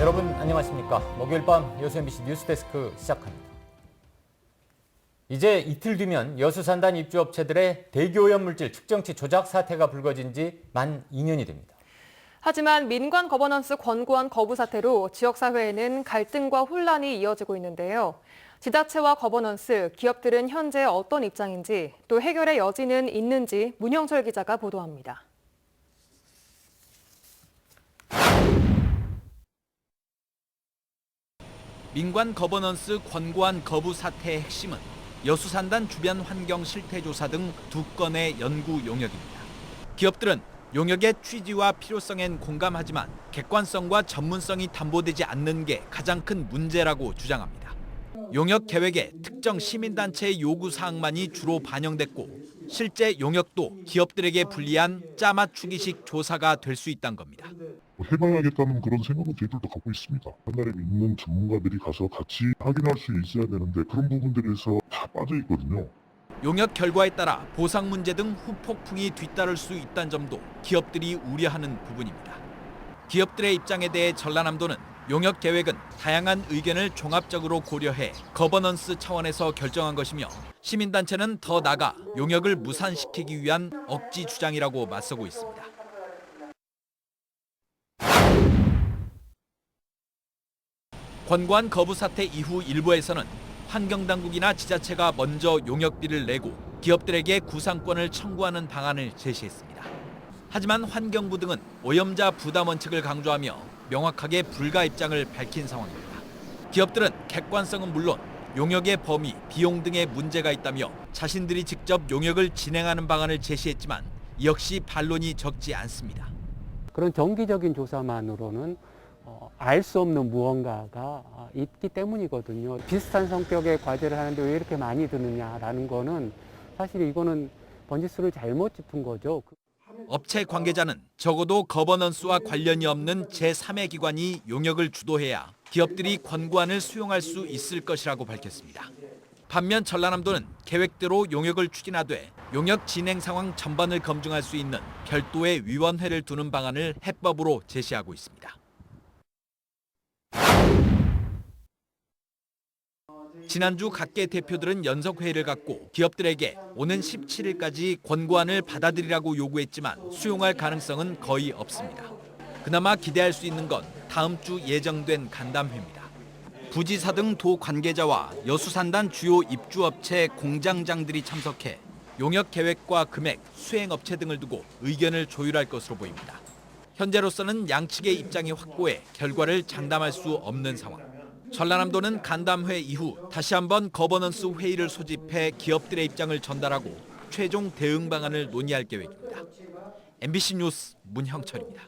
여러분 안녕하십니까. 목요일 밤 여수 MBC 뉴스데스크 시작합니다. 이제 이틀 뒤면 여수산단 입주업체들의 대기오염물질 측정치 조작 사태가 불거진 지 만 2년이 됩니다. 하지만 민관 거버넌스 권고안 거부 사태로 지역사회에는 갈등과 혼란이 이어지고 있는데요. 지자체와 거버넌스, 기업들은 현재 어떤 입장인지, 또 해결의 여지는 있는지 문형철 기자가 보도합니다. 민관 거버넌스 권고안 거부 사태의 핵심은 여수산단 주변 환경 실태 조사 등 2건의 연구 용역입니다. 기업들은 용역의 취지와 필요성엔 공감하지만 객관성과 전문성이 담보되지 않는 게 가장 큰 문제라고 주장합니다. 용역 계획에 특정 시민단체의 요구사항만이 주로 반영됐고 실제 용역도 기업들에게 불리한 짜맞추기식 조사가 될 수 있다는 겁니다. 해봐야겠다는 그런 생각은 저희들도 갖고 있습니다. 하나에 있는 전문가들이 가서 같이 확인할 수 있어야 되는데 그런 부분들에서 다 빠져 있거든요. 용역 결과에 따라 보상 문제 등 후폭풍이 뒤따를 수 있다는 점도 기업들이 우려하는 부분입니다. 기업들의 입장에 대해 전라남도는 용역 계획은 다양한 의견을 종합적으로 고려해 거버넌스 차원에서 결정한 것이며 시민단체는 더 나아가 용역을 무산시키기 위한 억지 주장이라고 맞서고 있습니다. 권고안 거부 사태 이후 일부에서는 환경당국이나 지자체가 먼저 용역비를 내고 기업들에게 구상권을 청구하는 방안을 제시했습니다. 하지만 환경부 등은 오염자 부담 원칙을 강조하며 명확하게 불가 입장을 밝힌 상황입니다. 기업들은 객관성은 물론 용역의 범위, 비용 등의 문제가 있다며 자신들이 직접 용역을 진행하는 방안을 제시했지만 역시 반론이 적지 않습니다. 그런 정기적인 조사만으로는 알 수 없는 무언가가 있기 때문이거든요. 비슷한 성격의 과제를 하는데 왜 이렇게 많이 드느냐라는 거는 사실 이거는 번지수를 잘못 짚은 거죠. 업체 관계자는 적어도 거버넌스와 관련이 없는 제3의 기관이 용역을 주도해야 기업들이 권고안을 수용할 수 있을 것이라고 밝혔습니다. 반면 전라남도는 계획대로 용역을 추진하되 용역 진행 상황 전반을 검증할 수 있는 별도의 위원회를 두는 방안을 해법으로 제시하고 있습니다. 지난주 각계 대표들은 연석회의를 갖고 기업들에게 오는 17일까지 권고안을 받아들이라고 요구했지만 수용할 가능성은 거의 없습니다. 그나마 기대할 수 있는 건 다음 주 예정된 간담회입니다. 부지사 등 도 관계자와 여수산단 주요 입주업체 공장장들이 참석해 용역 계획과 금액, 수행업체 등을 두고 의견을 조율할 것으로 보입니다. 현재로서는 양측의 입장이 확고해 결과를 장담할 수 없는 상황. 전라남도는 간담회 이후 다시 한번 거버넌스 회의를 소집해 기업들의 입장을 전달하고 최종 대응 방안을 논의할 계획입니다. MBC 뉴스 문형철입니다.